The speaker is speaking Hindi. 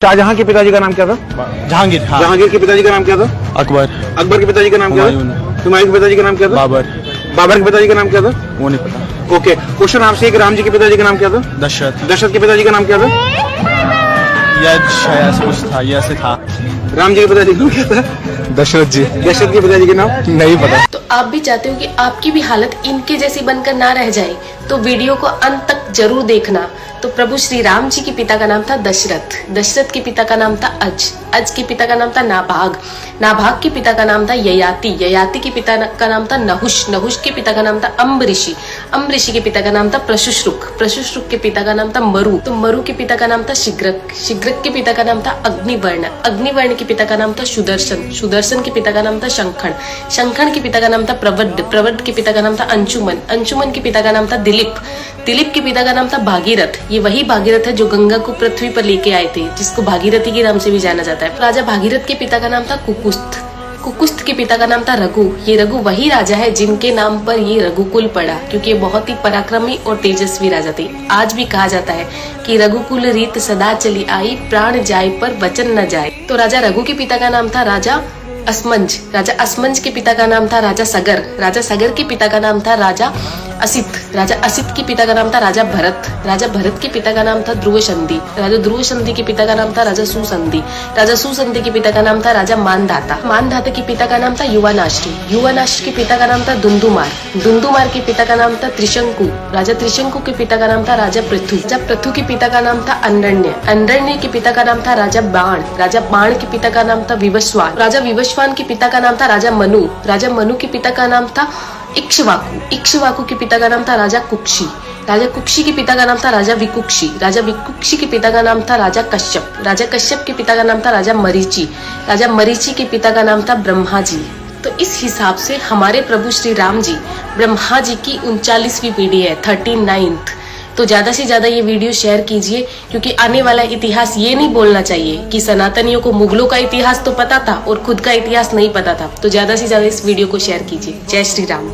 शाहजहां के पिताजी का नाम क्या था? जहांगीर। हाँ। जहांगीर के पिताजी का नाम क्या था? अकबर। अकबर के पिताजी का नाम क्या था? हुमायूं के पिताजी का नाम क्या था? बाबर। बाबर के पिताजी का नाम क्या था? वो नहीं पता। ओके, क्वेश्चन आपसे एक, राम जी के पिताजी का नाम क्या था? दशरथ। दशरथ के पिताजी का नाम क्या था? शायद ऐसा कुछ था, ये ऐसे था। राम जी के पिताजी का नाम क्या था? दशरथ जी। दशरथ के पिताजी का नाम नहीं पता। तो आप भी चाहते हो कि आपकी भी हालत इनके जैसी बनकर ना रह जाए, तो वीडियो को अंत तक जरूर देखना। तो प्रभु श्री राम जी के पिता का नाम था दशरथ, दशरथ के पिता का नाम था अज के पिता का नाम था नाभाग, नाभाग के पिता का नाम था ययाति, ययाति के पिता का नाम था नहुष, नहुष के पिता का नाम था अम्बऋषि, अम्बऋषि के पिता का नाम था प्रशुश्रुक, प्रशुश्रुक के पिता का नाम था मरु, तो मरु के पिता का नाम था शिग्रक, शिग्रक के पिता का नाम था अग्निवर्ण, अग्निवर्ण के पिता का नाम था सुदर्शन, सुदर्शन के पिता का नाम था शंखण, शंखण के पिता का नाम था प्रवड्ड, प्रवड्ड के पिता का नाम था अंशुमन, अंशुमन के पिता का नाम था दिलीप, दिलीप के पिता का नाम था भागीरथ, ये वही भागीरथ है जो गंगा को पृथ्वी पर लेके आए थे, जिसको भागीरथी के नाम से भी जाना जाता है। राजा भागीरथ के पिता का नाम था कुकुस्थ, कुकुस्थ के पिता का नाम था रघु, ये रघु वही राजा है जिनके नाम पर ये रघुकुल पड़ा, क्योंकि ये बहुत ही पराक्रमी और तेजस्वी राजा थे। आज भी कहा जाता है कि रघुकुल रीत सदा चली आई, प्राण जाए पर वचन न जाए। तो राजा रघु के पिता का नाम था राजा असमंज, राजा असमंज के पिता का नाम था राजा सगर, राजा सगर के पिता का नाम था राजा असित, राजा असित के पिता का नाम था राजा भरत, राजा भरत के पिता का नाम था ध्रुव संधि, राजा ध्रुव संधि के पिता का नाम था राजा सुसंधि, राजा सुसंधि के पिता का नाम था राजा मानधाता, मानधाता के पिता का नाम था युवानाश्री, युवानाश्री के पिता का नाम था दुंदुमार, दुंदुमार के पिता का नाम था त्रिशंकु, राजा त्रिशंकु के पिता का नाम था राजा पृथु, राजा पृथु के पिता का नाम था अंडरण्य, अंडरण्य के पिता का नाम था राजा बाण, राजा बाण के पिता का नाम था विवस्वान, राजा विवस्वान के पिता का नाम था राजा मनु, राजा मनु के पिता का नाम था इक्ष्वाकु, इक्ष्वाकु के पिता का नाम था राजा कुक्षी, राजा कुक्षी के पिता का नाम था राजा विकुक्षी, राजा विकुक्षी के पिता का नाम था राजा कश्यप, राजा कश्यप के पिता का नाम था राजा मरीचि, राजा मरीचि के पिता का नाम था ब्रह्मा जी। तो इस हिसाब से हमारे प्रभु श्री राम जी ब्रह्मा जी की 39वीं पीढ़ी है, 39th। तो ज्यादा से ज्यादा ये वीडियो शेयर कीजिए, क्योंकि आने वाला इतिहास ये नहीं बोलना चाहिए कि सनातनियों को मुगलों का इतिहास तो पता था और खुद का इतिहास नहीं पता था। तो ज्यादा से ज्यादा इस वीडियो को शेयर कीजिए। जय श्री राम।